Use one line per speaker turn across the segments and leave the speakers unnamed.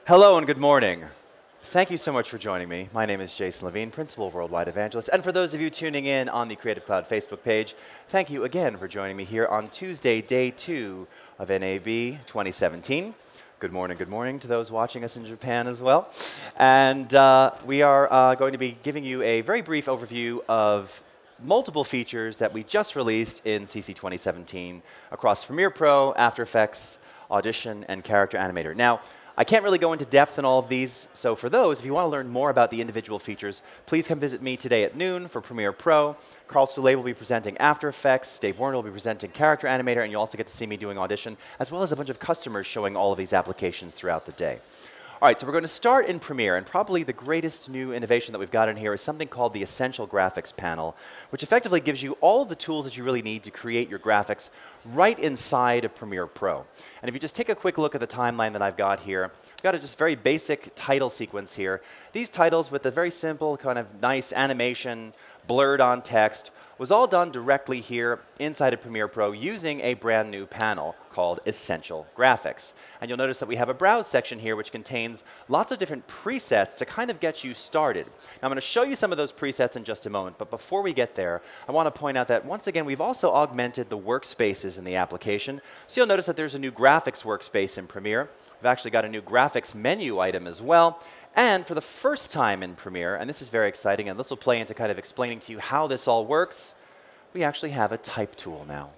Hello and good morning. Thank you so much for joining me. My name is Jason Levine, Principal Worldwide Evangelist. And for those of you tuning in on the Creative Cloud Facebook page, thank you again for joining me here on Tuesday, day 2 of NAB 2017. Good morning to those watching us in Japan as well. And we are going to be giving you a very brief overview of multiple features that we just released in CC 2017 across Premiere Pro, After Effects, Audition, and Character Animator. Now, I can't really go into depth in all of these, so for those, if you want to learn more about the individual features, please come visit me today at noon for Premiere Pro. Carl Soule will be presenting After Effects, Dave Warner will be presenting Character Animator, and you'll also get to see me doing Audition, as well as a bunch of customers showing all of these applications throughout the day. All right, so we're going to start in Premiere, and probably the greatest new innovation that we've got in here is something called the Essential Graphics panel, which effectively gives you all of the tools that you really need to create your graphics right inside of Premiere Pro. And if you just take a quick look at the timeline that I've got here, I've got a just very basic title sequence here. These titles with a very simple kind of nice animation, blurred on text, was all done directly here inside of Premiere Pro using a brand new panel called Essential Graphics. And you'll notice that we have a Browse section here which contains lots of different presets to kind of get you started. Now I'm going to show you some of those presets in just a moment, but before we get there, I want to point out that once again we've also augmented the workspaces in the application. So you'll notice that there's a new graphics workspace in Premiere. We've actually got a new graphics menu item as well. And for the first time in Premiere, and this is very exciting, and this will play into kind of explaining to you how this all works, we actually have a type tool now.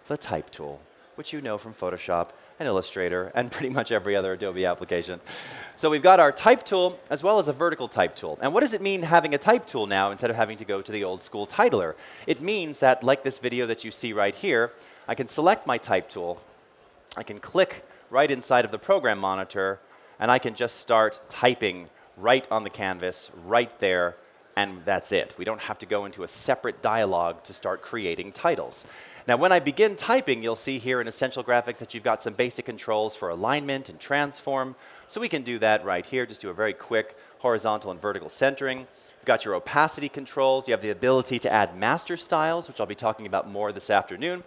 The type tool, which you know from Photoshop and Illustrator and pretty much every other Adobe application. So we've got our type tool as well as a vertical type tool. And what does it mean having a type tool now instead of having to go to the old school titler? It means that, like this video that you see right here, I can select my type tool, I can click right inside of the program monitor, and I can just start typing right on the canvas, right there, and that's it. We don't have to go into a separate dialogue to start creating titles. Now, when I begin typing, you'll see here in Essential Graphics that you've got some basic controls for alignment and transform. So we can do that right here. Just do a very quick horizontal and vertical centering. You've got your opacity controls. You have the ability to add master styles, which I'll be talking about more this afternoon.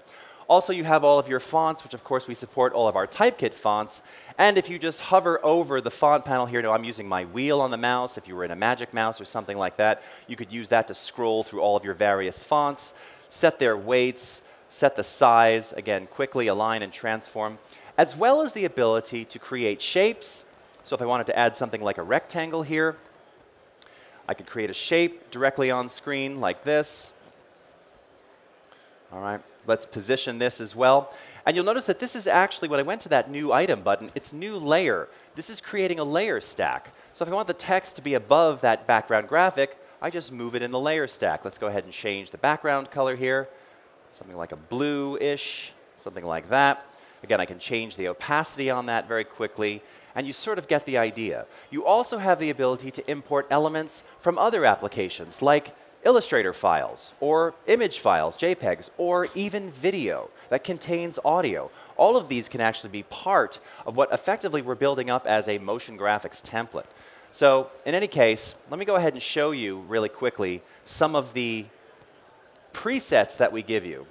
Also, you have all of your fonts, which of course we support all of our Typekit fonts. And if you just hover over the font panel here, now I'm using my wheel on the mouse. If you were in a Magic Mouse or something like that, you could use that to scroll through all of your various fonts, set their weights, set the size, again, quickly align and transform, as well as the ability to create shapes. So if I wanted to add something like a rectangle here, I could create a shape directly on screen like this. All right, let's position this as well. And you'll notice that this is actually, when I went to that new item button, it's new layer. This is creating a layer stack. So if I want the text to be above that background graphic, I just move it in the layer stack. Let's go ahead and change the background color here. Something like a blue-ish, something like that. Again, I can change the opacity on that very quickly, and you sort of get the idea. You also have the ability to import elements from other applications, like Illustrator files, or image files, JPEGs, or even video that contains audio. All of these can actually be part of what effectively we're building up as a motion graphics template. So in any case, let me go ahead and show you really quickly some of the presets that we give you.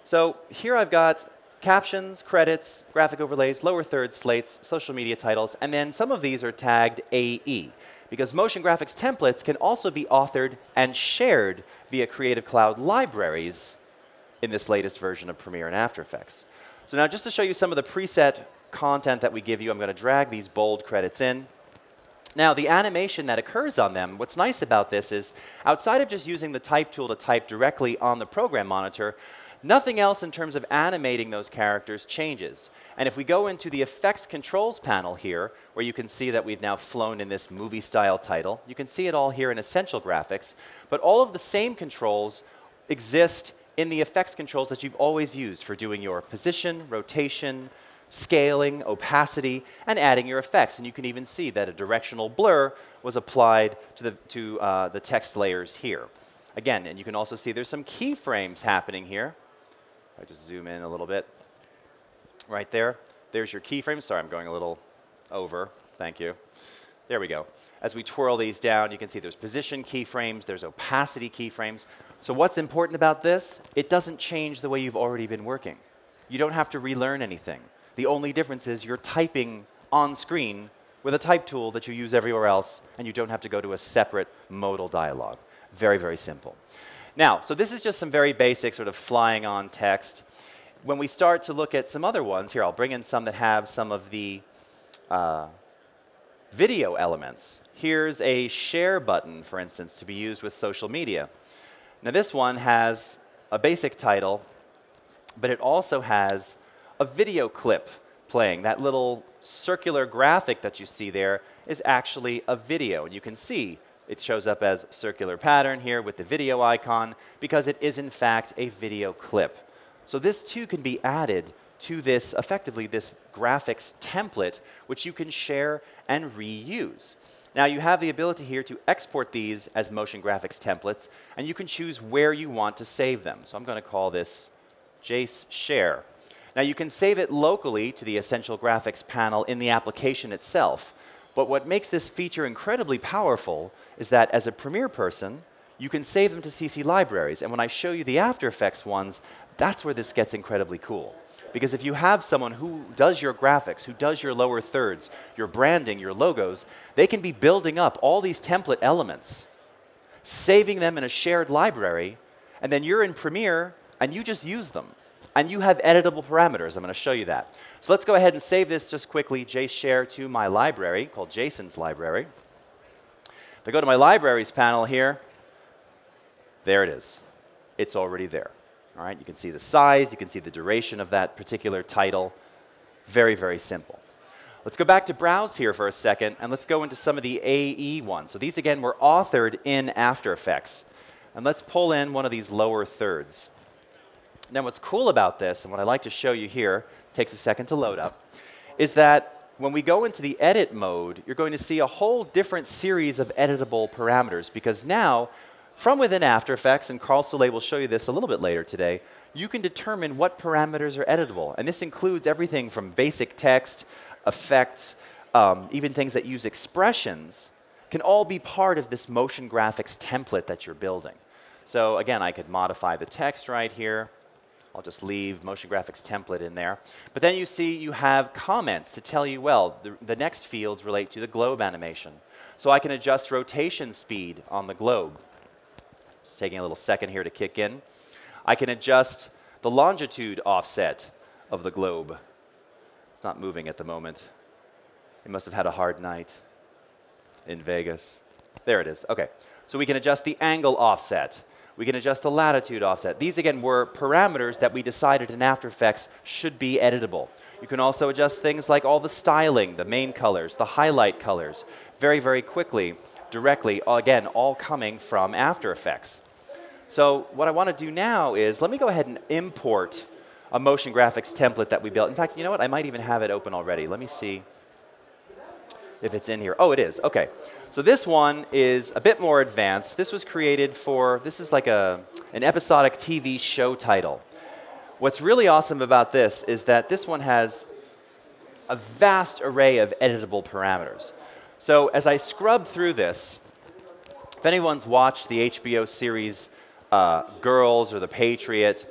So here I've got captions, credits, graphic overlays, lower thirds, slates, social media titles, and then some of these are tagged AE, because motion graphics templates can also be authored and shared via Creative Cloud libraries in this latest version of Premiere and After Effects. So now just to show you some of the preset content that we give you, I'm going to drag these bold credits in. Now, the animation that occurs on them, what's nice about this is, outside of just using the type tool to type directly on the program monitor, nothing else in terms of animating those characters changes. And if we go into the Effects Controls panel here, where you can see that we've now flown in this movie-style title, you can see it all here in Essential Graphics, but all of the same controls exist in the effects controls that you've always used for doing your position, rotation, scaling, opacity, and adding your effects. And you can even see that a directional blur was applied to the text layers here. Again, and you can also see there's some keyframes happening here. I just zoom in a little bit. Right there. There's your keyframes. Sorry, I'm going a little over. Thank you. There we go. As we twirl these down, you can see there's position keyframes, there's opacity keyframes. So what's important about this? It doesn't change the way you've already been working. You don't have to relearn anything. The only difference is you're typing on screen with a type tool that you use everywhere else, and you don't have to go to a separate modal dialog. Very, very simple. Now, so this is just some very basic sort of flying on text. When we start to look at some other ones, here I'll bring in some that have some of the video elements. Here's a share button, for instance, to be used with social media. Now this one has a basic title, but it also has a video clip playing. That little circular graphic that you see there is actually a video, and you can see it shows up as circular pattern here with the video icon because it is in fact a video clip. So this too can be added to this, effectively this graphics template, which you can share and reuse. Now you have the ability here to export these as motion graphics templates, and you can choose where you want to save them. So I'm going to call this Jace Share. Now you can save it locally to the Essential Graphics panel in the application itself. But what makes this feature incredibly powerful is that as a Premiere person, you can save them to CC libraries. And when I show you the After Effects ones, that's where this gets incredibly cool. Because if you have someone who does your graphics, who does your lower thirds, your branding, your logos, they can be building up all these template elements, saving them in a shared library, and then you're in Premiere and you just use them. And you have editable parameters. I'm going to show you that. So let's go ahead and save this just quickly, Jace Share, to my library called Jason's Library. If I go to my Libraries panel here, there it is. It's already there. All right, you can see the size, you can see the duration of that particular title. Very, very simple. Let's go back to Browse here for a second, and let's go into some of the AE ones. So these, again, were authored in After Effects. And let's pull in one of these lower thirds. Now what's cool about this, and what I like to show you here, takes a second to load up, is that when we go into the edit mode, you're going to see a whole different series of editable parameters, because now, from within After Effects, and Carl Soule will show you this a little bit later today, you can determine what parameters are editable. And this includes everything from basic text, effects, even things that use expressions, can all be part of this motion graphics template that you're building. So again, I could modify the text right here. I'll just leave motion graphics template in there. But then you see you have comments to tell you, well, the next fields relate to the globe animation. So I can adjust rotation speed on the globe. It's taking a little second here to kick in. I can adjust the longitude offset of the globe. It's not moving at the moment. It must have had a hard night in Vegas. There it is. OK. So we can adjust the angle offset. We can adjust the latitude offset. These, again, were parameters that we decided in After Effects should be editable. You can also adjust things like all the styling, the main colors, the highlight colors, very, very quickly, directly, again, all coming from After Effects. So what I want to do now is, let me go ahead and import a motion graphics template that we built. In fact, you know what? I might even have it open already. Let me see if it's in here. Oh, it is. OK. So this one is a bit more advanced. This was created for, this is like an episodic TV show title. What's really awesome about this is that this one has a vast array of editable parameters. So as I scrub through this, if anyone's watched the HBO series Girls or The Patriot,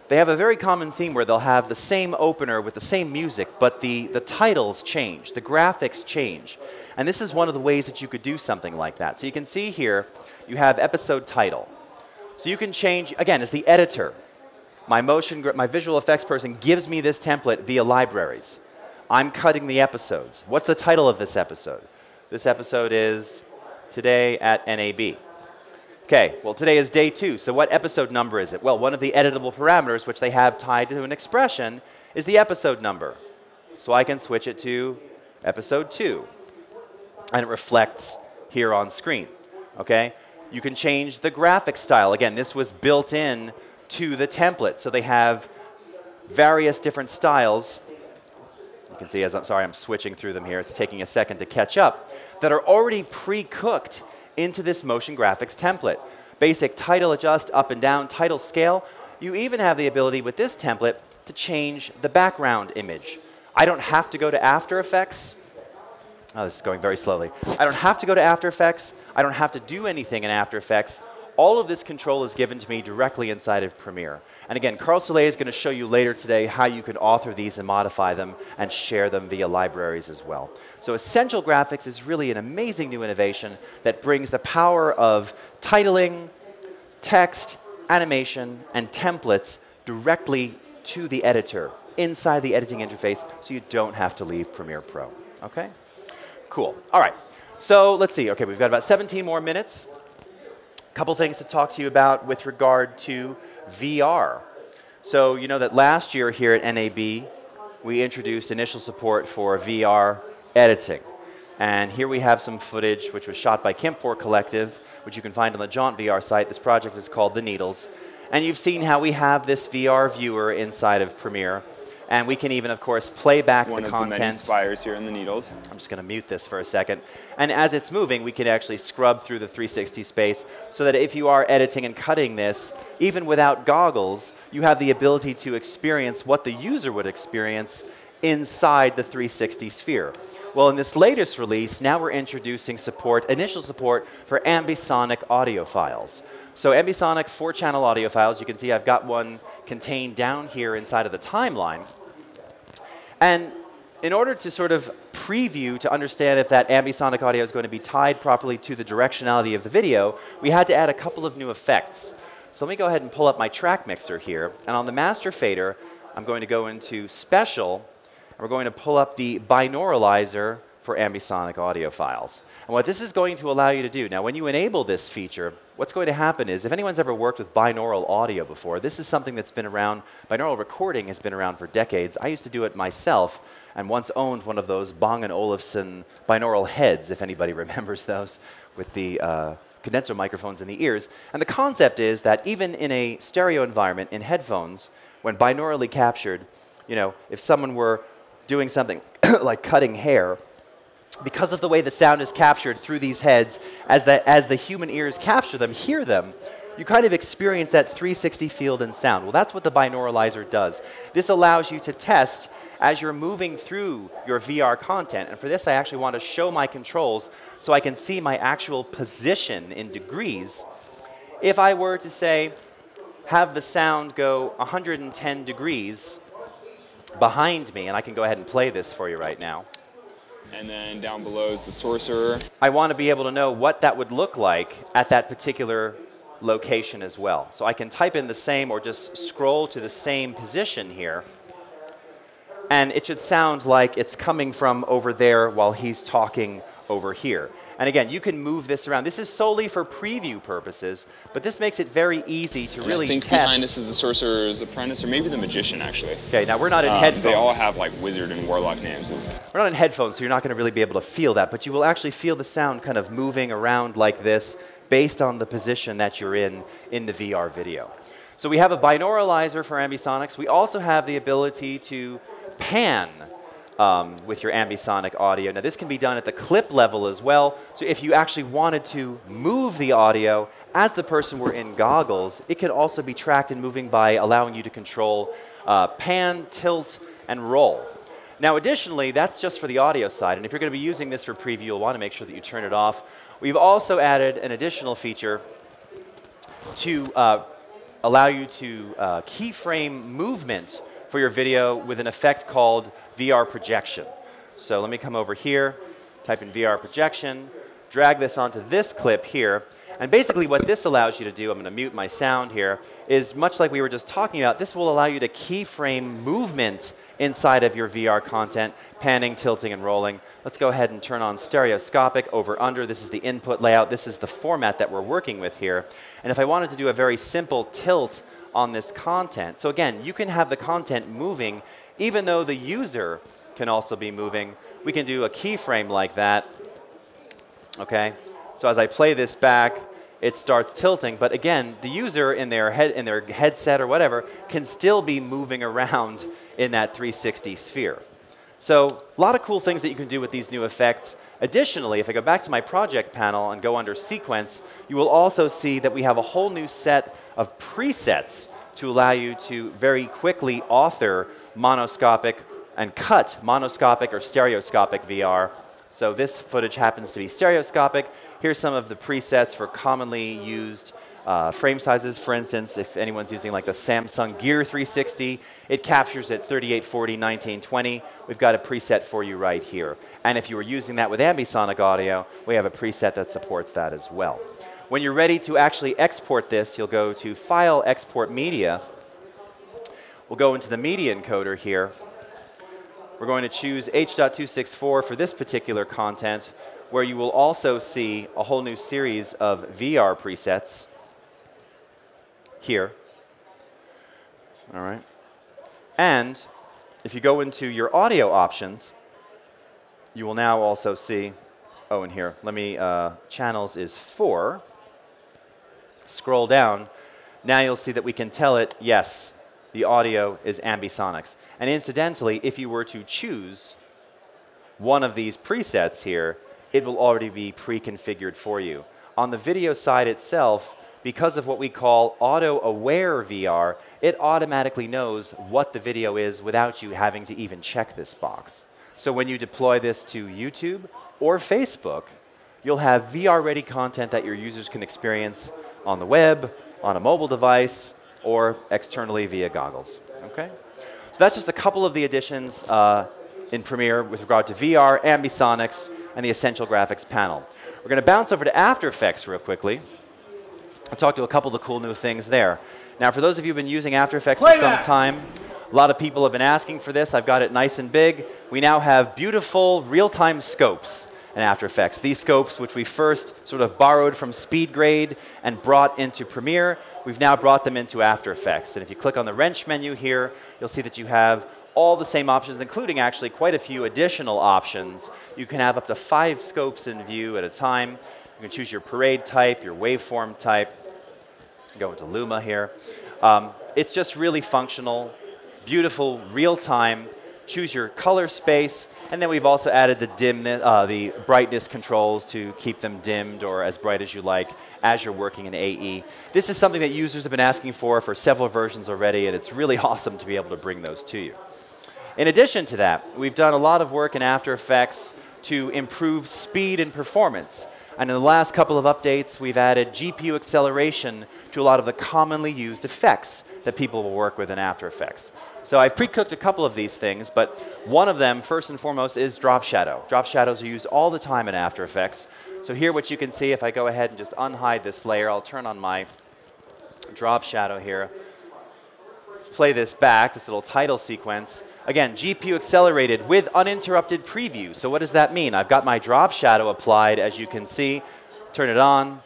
they have a very common theme where they'll have the same opener with the same music, but the titles change, the graphics change. And this is one of the ways that you could do something like that. So you can see here, you have episode title. So you can change, again, as the editor, my visual effects person gives me this template via libraries. I'm cutting the episodes. What's the title of this episode? This episode is Today at NAB. OK, well, today is day 2, so what episode number is it? Well, one of the editable parameters, which they have tied to an expression, is the episode number. So I can switch it to episode 2, and it reflects here on screen. OK, you can change the graphic style. Again, this was built in to the template, so they have various different styles. You can see, as I'm switching through them here. It's taking a second to catch up, that are already pre-cooked into this motion graphics template. Basic title adjust, up and down, title scale. You even have the ability with this template to change the background image. I don't have to go to After Effects. Oh, this is going very slowly. I don't have to go to After Effects. I don't have to do anything in After Effects. all of this control is given to me directly inside of Premiere. And again, Carl Soleil is going to show you later today how you can author these and modify them and share them via libraries as well. So Essential Graphics is really an amazing new innovation that brings the power of titling, text, animation, and templates directly to the editor inside the editing interface, so you don't have to leave Premiere Pro. Okay? Cool. All right. So let's see. Okay, we've got about 17 more minutes. A couple things to talk to you about with regard to VR. So you know that last year here at NAB, we introduced initial support for VR editing. And here we have some footage which was shot by Kim4 Collective, which you can find on the Jaunt VR site. This project is called The Needles. And you've seen how we have this VR viewer inside of Premiere. And we can even, of course, play back the content.
One of the many spires here in the Needles.
I'm just going to mute this for a second. And as it's moving, we can actually scrub through the 360 space so that if you are editing and cutting this, even without goggles, you have the ability to experience what the user would experience inside the 360 sphere. Well, in this latest release, now we're introducing support, initial support for ambisonic audio files. So ambisonic 4-channel audio files, you can see I've got one contained down here inside of the timeline. And in order to sort of preview to understand if that ambisonic audio is going to be tied properly to the directionality of the video, we had to add a couple of new effects. So let me go ahead and pull up my track mixer here. And on the master fader, I'm going to go into Special, and we're going to pull up the binauralizer for ambisonic audio files. And what this is going to allow you to do, now when you enable this feature, what's going to happen is, if anyone's ever worked with binaural audio before, this is something that's been around, binaural recording has been around for decades. I used to do it myself and once owned one of those Bang & Olufsen binaural heads, if anybody remembers those, with the condenser microphones in the ears. And the concept is that even in a stereo environment, in headphones, when binaurally captured, you know, if someone were doing something like cutting hair, because of the way the sound is captured through these heads, as the human ears capture them, hear them, you kind of experience that 360 field and sound. Well, that's what the binauralizer does. This allows you to test as you're moving through your VR content. And for this, I actually want to show my controls so I can see my actual position in degrees. If I were to say, have the sound go 110 degrees behind me, and I can go ahead and play this for you right now.
And then down below is the sorcerer.
I want to be able to know what that would look like at that particular location as well. So I can type in the same or just scroll to the same position here. And it should sound like it's coming from over there while he's talking over here. And again, you can move this around. This is solely for preview purposes, but this makes it very easy to really test.
I think behind us is the Sorcerer's Apprentice, or maybe the Magician, actually.
Okay, now we're not in headphones.
They all have like wizard and warlock names.
We're not in headphones, so you're not going to really be able to feel that, but you will actually feel the sound kind of moving around like this based on the position that you're in the VR video. So we have a binauralizer for ambisonics. We also have the ability to pan with your ambisonic audio. Now this can be done at the clip level as well, so if you actually wanted to move the audio as the person were in goggles, it could also be tracked and moving by allowing you to control pan, tilt, and roll. Now additionally, that's just for the audio side, and if you're going to be using this for preview, you'll want to make sure that you turn it off. We've also added an additional feature to allow you to keyframe movement for your video with an effect called VR projection. So let me come over here, type in VR projection, drag this onto this clip here, and basically what this allows you to do, I'm going to mute my sound here, is much like we were just talking about, this will allow you to keyframe movement inside of your VR content, panning, tilting, and rolling. Let's go ahead and turn on stereoscopic over under. This is the input layout. This is the format that we're working with here. And if I wanted to do a very simple tilt on this content, so again, you can have the content moving even though the user can also be moving. We can do a keyframe like that. Okay? So as I play this back, it starts tilting, but again, the user in their headset or whatever can still be moving around in that 360 sphere. So a lot of cool things that you can do with these new effects. Additionally, if I go back to my project panel and go under sequence, you will also see that we have a whole new set of presets to allow you to very quickly author monoscopic and cut monoscopic or stereoscopic VR. So this footage happens to be stereoscopic. Here's some of the presets for commonly used frame sizes. For instance, if anyone's using like the Samsung Gear 360, it captures at 3840, 1920. We've got a preset for you right here. And if you were using that with ambisonic audio, we have a preset that supports that as well. When you're ready to actually export this, you'll go to File, Export Media. We'll go into the media encoder here. We're going to choose H.264 for this particular content, where you will also see a whole new series of VR presets here. All right. And if you go into your audio options, you will now also see, oh, and here, let me, channels is 4. Scroll down. Now you'll see that we can tell it, yes, the audio is ambisonics. And incidentally, if you were to choose one of these presets here, it will already be pre-configured for you. On the video side itself, because of what we call auto-aware VR, it automatically knows what the video is without you having to even check this box. So when you deploy this to YouTube or Facebook, you'll have VR-ready content that your users can experience on the web, on a mobile device, or externally via goggles. Okay? So that's just a couple of the additions in Premiere with regard to VR, ambisonics, and the Essential Graphics panel. We're going to bounce over to After Effects real quickly. I'll talk to a couple of the cool new things there. Now, for those of you who've been using After Effects for some time, a lot of people have been asking for this. I've got it nice and big. We now have beautiful real-time scopes in After Effects. These scopes, which we first sort of borrowed from SpeedGrade and brought into Premiere, we've now brought them into After Effects. And if you click on the wrench menu here, you'll see that you have all the same options, including actually quite a few additional options. You can have up to 5 scopes in view at a time. You can choose your parade type, your waveform type. Go into Luma here. It's just really functional, beautiful, real-time. Choose your color space, and then we've also added the brightness controls to keep them dimmed or as bright as you like as you're working in AE. This is something that users have been asking for several versions already, and it's really awesome to be able to bring those to you. In addition to that, we've done a lot of work in After Effects to improve speed and performance. And in the last couple of updates, we've added GPU acceleration to a lot of the commonly used effects that people will work with in After Effects. So I've pre-cooked a couple of these things, but one of them, first and foremost, is drop shadow. Drop shadows are used all the time in After Effects. So here what you can see, if I go ahead and just unhide this layer, I'll turn on my drop shadow here, play this back, this little title sequence. Again, GPU accelerated with uninterrupted preview. So what does that mean? I've got my drop shadow applied, as you can see. Turn it on,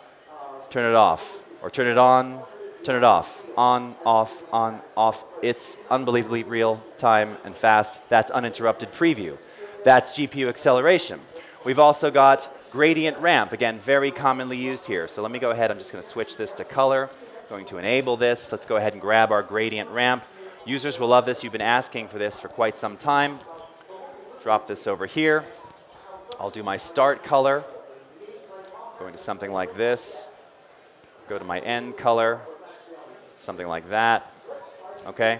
turn it off, or turn it on, turn it off. On, off. It's unbelievably real time and fast. That's uninterrupted preview. That's GPU acceleration. We've also got gradient ramp, again, very commonly used here. So let me go ahead, I'm just going to switch this to color. Going to enable this. Let's go ahead and grab our gradient ramp. Users will love this. You've been asking for this for quite some time. Drop this over here. I'll do my start color. Going to something like this. Go to my end color. Something like that. Okay.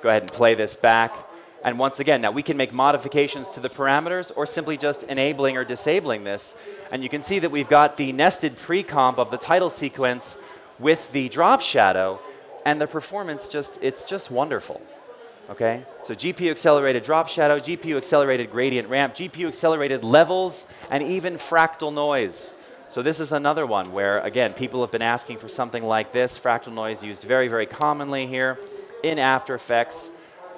Go ahead and play this back. And once again, now we can make modifications to the parameters or simply just enabling or disabling this. And you can see that we've got the nested pre-comp of the title sequence with the drop shadow, and the performance it's just wonderful. Okay? So GPU accelerated drop shadow, GPU accelerated gradient ramp, GPU accelerated levels, and even fractal noise. So this is another one where, again, people have been asking for something like this. Fractal noise used very, very commonly here in After Effects.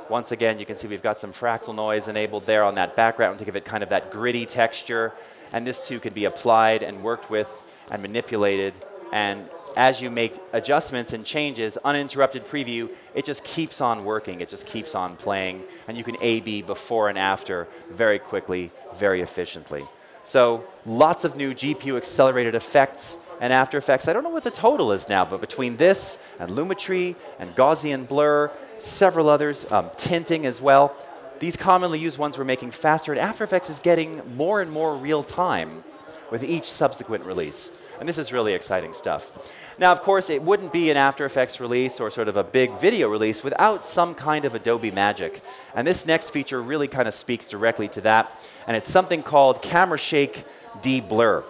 Once again, you can see we've got some fractal noise enabled there on that background to give it kind of that gritty texture. And this too can be applied and worked with and manipulated. And as you make adjustments and changes, uninterrupted preview, it just keeps on working. It just keeps on playing. And you can A/B before and after very quickly, very efficiently. So lots of new GPU accelerated effects and After Effects. I don't know what the total is now, but between this and Lumetri and Gaussian blur, several others, tinting as well, these commonly used ones we're making faster, and After Effects is getting more and more real time with each subsequent release. And this is really exciting stuff. Now, of course, it wouldn't be an After Effects release or sort of a big video release without some kind of Adobe magic. And this next feature really kind of speaks directly to that. And it's something called Camera Shake Deblur.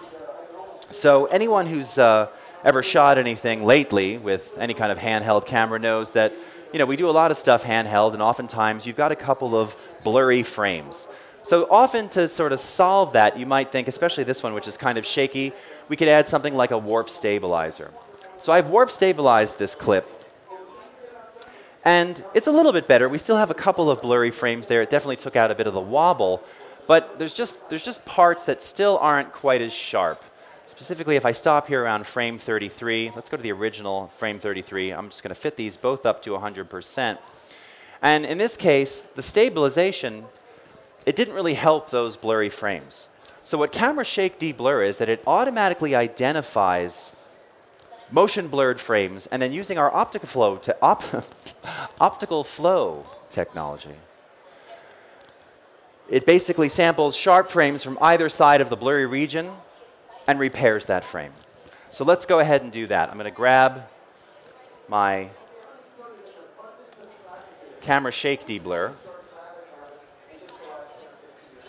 So anyone who's ever shot anything lately with any kind of handheld camera knows that we do a lot of stuff handheld, and oftentimes you've got a couple of blurry frames. So often to sort of solve that, you might think, especially this one, which is kind of shaky, we could add something like a warp stabilizer. So I've warp stabilized this clip, and it's a little bit better. We still have a couple of blurry frames there. It definitely took out a bit of the wobble, but there's just parts that still aren't quite as sharp. Specifically, if I stop here around frame 33, let's go to the original frame 33. I'm just going to fit these both up to 100%. And in this case, the stabilization, it didn't really help those blurry frames. So what Camera Shake Deblur is that it automatically identifies motion blurred frames, and then using our optical flow technology, it basically samples sharp frames from either side of the blurry region and repairs that frame. So let's go ahead and do that. I'm going to grab my Camera Shake Deblur,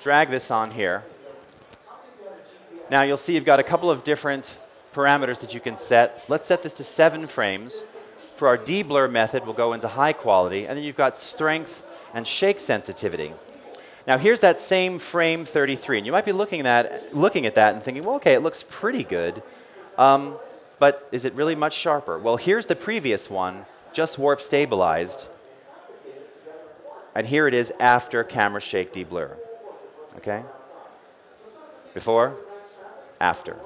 drag this on here. Now you'll see you've got a couple of different parameters that you can set. Let's set this to 7 frames. For our deblur method, we'll go into high quality, and then you've got strength and shake sensitivity. Now here's that same frame 33, and you might be looking at that and thinking, well, okay, it looks pretty good, but is it really much sharper? Well, here's the previous one, just warp stabilized, and here it is after Camera Shake Deblur. Okay? Before, after.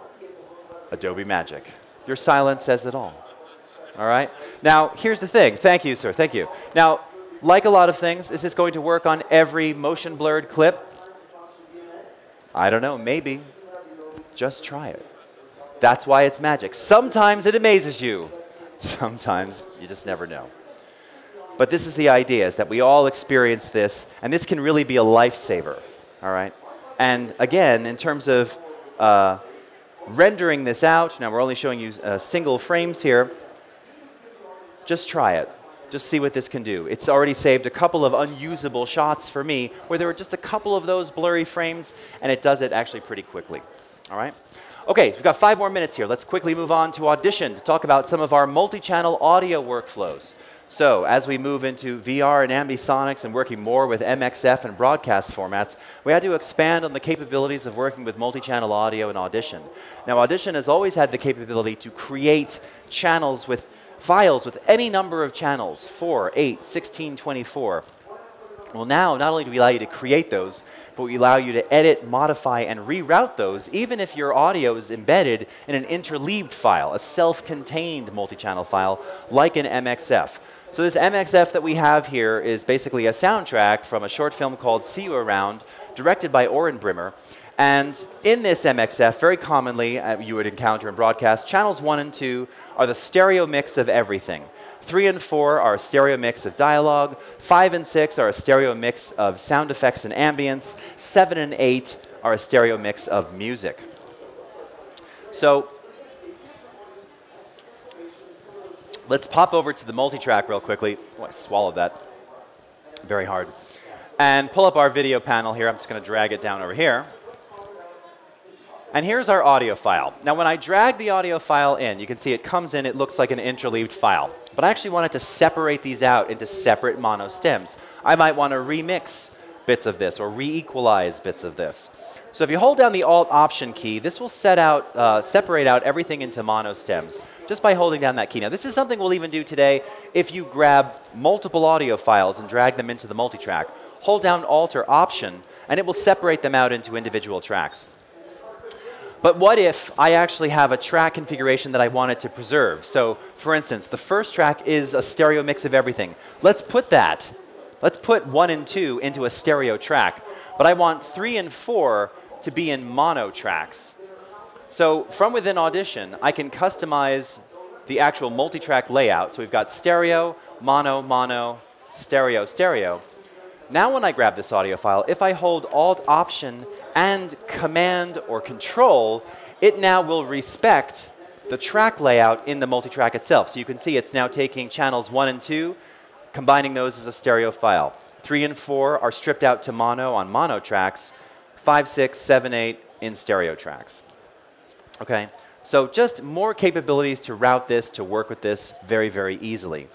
Adobe magic. Your silence says it all. All right? Now, here's the thing. Thank you, sir. Thank you. Now, like a lot of things, is this going to work on every motion blurred clip? I don't know. Maybe. Just try it. That's why it's magic. Sometimes it amazes you. Sometimes you just never know. But this is the idea, is that we all experience this, and this can really be a lifesaver. All right? And again, in terms of rendering this out, now we're only showing you single frames here, just try it. Just see what this can do. It's already saved a couple of unusable shots for me where there were just a couple of those blurry frames, and it does it actually pretty quickly. All right? Okay, we've got 5 more minutes here. Let's quickly move on to Audition to talk about some of our multi-channel audio workflows. So as we move into VR and ambisonics and working more with MXF and broadcast formats, we had to expand on the capabilities of working with multi-channel audio in Audition. Now, Audition has always had the capability to create channels with files with any number of channels, 4, 8, 16, 24. Well, now, not only do we allow you to create those, but we allow you to edit, modify, and reroute those, even if your audio is embedded in an interleaved file, a self-contained multi-channel file, like an MXF. So this MXF that we have here is basically a soundtrack from a short film called See You Around, directed by Oren Brimmer. And in this MXF, very commonly, you would encounter in broadcast, channels 1 and 2 are the stereo mix of everything. 3 and 4 are a stereo mix of dialogue. 5 and 6 are a stereo mix of sound effects and ambience. 7 and 8 are a stereo mix of music. So let's pop over to the multi-track real quickly. Oh, I swallowed that very hard. And pull up our video panel here. I'm just going to drag it down over here. And here's our audio file. Now, when I drag the audio file in, you can see it comes in, it looks like an interleaved file. But I actually wanted to separate these out into separate mono stems. I might want to remix bits of this or re-equalize bits of this. So if you hold down the Alt-Option key, this will separate out everything into mono stems just by holding down that key. Now, this is something we'll even do today if you grab multiple audio files and drag them into the multitrack. Hold down Alt or Option, and it will separate them out into individual tracks. But what if I actually have a track configuration that I wanted to preserve? So, for instance, the first track is a stereo mix of everything. Let's put 1 and 2 into a stereo track. But I want 3 and 4 to be in mono tracks. So from within Audition, I can customize the actual multi-track layout. So we've got stereo, mono, mono, stereo, stereo. Now when I grab this audio file, if I hold Alt, Option, and Command or Control, it now will respect the track layout in the multi-track itself. So you can see it's now taking channels 1 and 2, combining those as a stereo file. 3 and 4 are stripped out to mono on mono tracks. 5, 6, 7, 8 in stereo tracks. Okay, So just more capabilities to route this, to work with this very, very easily.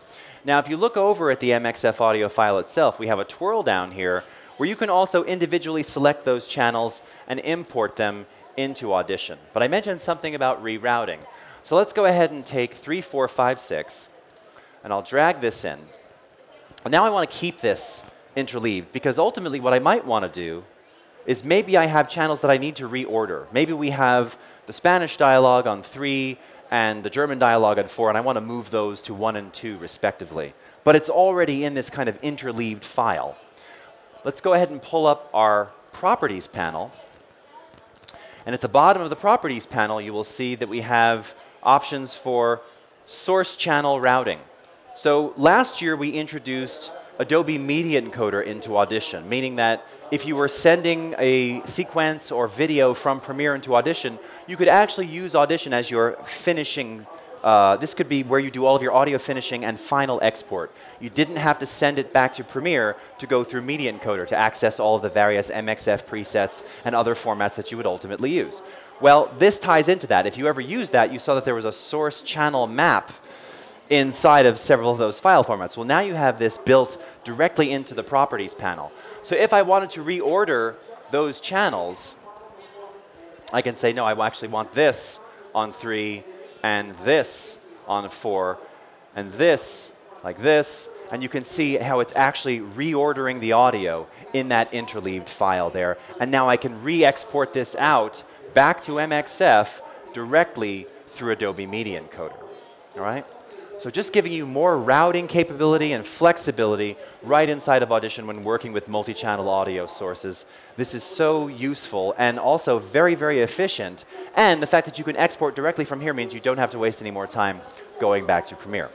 Now, if you look over at the MXF audio file itself, we have a twirl down here where you can also individually select those channels and import them into Audition. But I mentioned something about rerouting. So let's go ahead and take 3, 4, 5, 6, and I'll drag this in. And now I want to keep this interleaved, because ultimately what I might want to do is maybe I have channels that I need to reorder. Maybe we have the Spanish dialogue on 3 and the German dialogue on 4, and I want to move those to 1 and 2 respectively. But it's already in this kind of interleaved file. Let's go ahead and pull up our Properties panel. And at the bottom of the Properties panel, you will see that we have options for source channel routing. So last year, we introduced Adobe Media Encoder into Audition, meaning that if you were sending a sequence or video from Premiere into Audition, you could actually use Audition as your finishing. This could be where you do all of your audio finishing and final export. You didn't have to send it back to Premiere to go through Media Encoder to access all of the various MXF presets and other formats that you would ultimately use. Well, this ties into that. If you ever used that, you saw that there was a source channel map inside of several of those file formats. Well, now you have this built directly into the Properties panel. So if I wanted to reorder those channels, I can say, no, I actually want this on 3, and this on 4, and this like this. And you can see how it's actually reordering the audio in that interleaved file there. And now I can re-export this out back to MXF directly through Adobe Media Encoder. All right? So just giving you more routing capability and flexibility right inside of Audition when working with multi-channel audio sources. This is so useful and also very, very efficient. And the fact that you can export directly from here means you don't have to waste any more time going back to Premiere.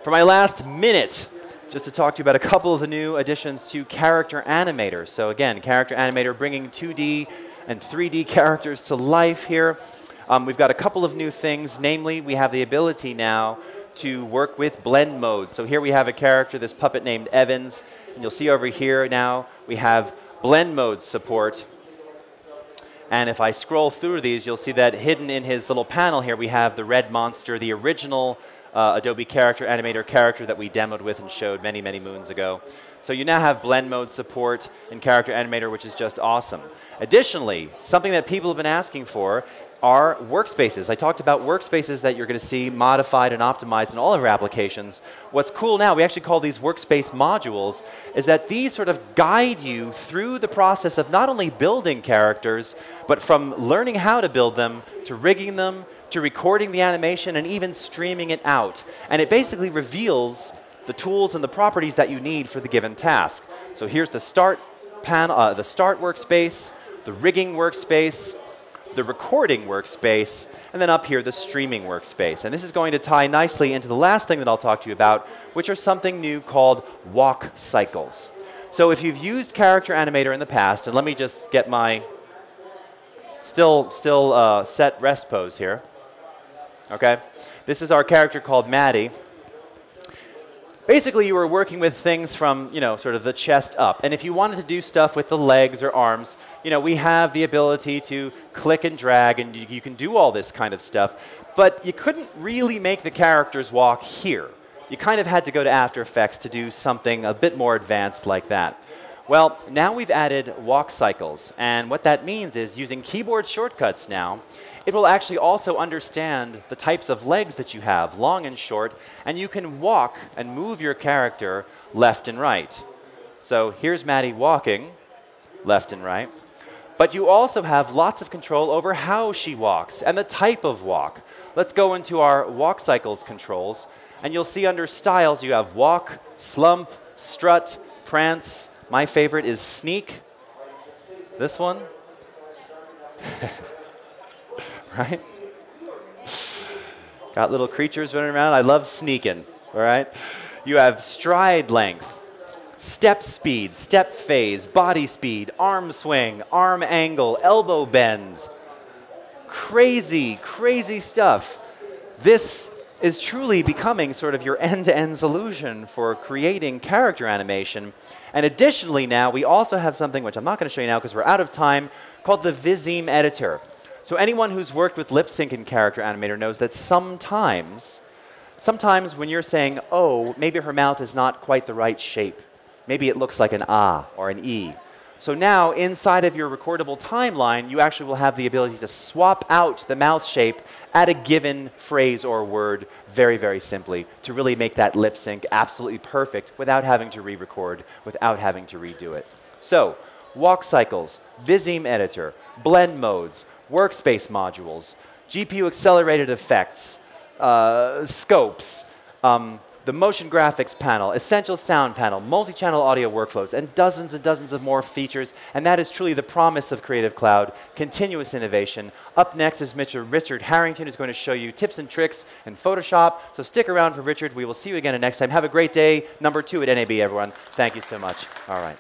For my last minute, just to talk to you about a couple of the new additions to Character Animator. So again, Character Animator bringing 2D and 3D characters to life here. We've got a couple of new things. Namely, we have the ability now to work with blend mode. So here we have a character, this puppet named Evans. And you'll see over here now we have blend mode support. And if I scroll through these, you'll see that hidden in his little panel here, we have the red monster, the original Adobe Character Animator character that we demoed with and showed many, many moons ago. So you now have blend mode support in Character Animator, which is just awesome. Additionally, something that people have been asking for are workspaces. I talked about workspaces that you're going to see modified and optimized in all of our applications. What's cool now, we actually call these workspace modules, is that these sort of guide you through the process of not only building characters, but from learning how to build them, to rigging them, to recording the animation, and even streaming it out. And it basically reveals the tools and the properties that you need for the given task. So here's the start panel, the start workspace, the rigging workspace, the recording workspace, and then up here, the streaming workspace. And this is going to tie nicely into the last thing that I'll talk to you about, which are something new called walk cycles. So if you've used Character Animator in the past, and let me just get my still set rest pose here. Okay? This is our character called Maddie. Basically, you were working with things from, sort of the chest up. And if you wanted to do stuff with the legs or arms, we have the ability to click and drag, and you can do all this kind of stuff. But you couldn't really make the characters walk here. You kind of had to go to After Effects to do something a bit more advanced like that. Well, now we've added walk cycles. And what that means is using keyboard shortcuts now, it will actually also understand the types of legs that you have, long and short, and you can walk and move your character left and right. So here's Maddie walking left and right. But you also have lots of control over how she walks and the type of walk. Let's go into our walk cycles controls, and you'll see under styles you have walk, slump, strut, prance. My favorite is sneak. This one. Right? Got little creatures running around. I love sneaking. All right? You have stride length, step speed, step phase, body speed, arm swing, arm angle, elbow bend. Crazy, crazy stuff. This is truly becoming sort of your end-to-end solution for creating character animation. And additionally now, we also have something which I'm not going to show you now because we're out of time, called the Vizime editor. So anyone who's worked with lip sync in Character Animator knows that sometimes when you're saying, oh, maybe her mouth is not quite the right shape. Maybe it looks like an ah or an e. So now, inside of your recordable timeline, you actually will have the ability to swap out the mouth shape at a given phrase or word very, very simply to really make that lip sync absolutely perfect without having to re-record, without having to redo it. So, walk cycles, Visime editor, blend modes, workspace modules, GPU accelerated effects, scopes, the motion graphics panel, essential sound panel, multi-channel audio workflows, and dozens of more features. And that is truly the promise of Creative Cloud, continuous innovation. Up next is Richard Harrington, who's going to show you tips and tricks in Photoshop. So stick around for Richard. We will see you again next time. Have a great day. Number 2 at NAB, everyone. Thank you so much. All right.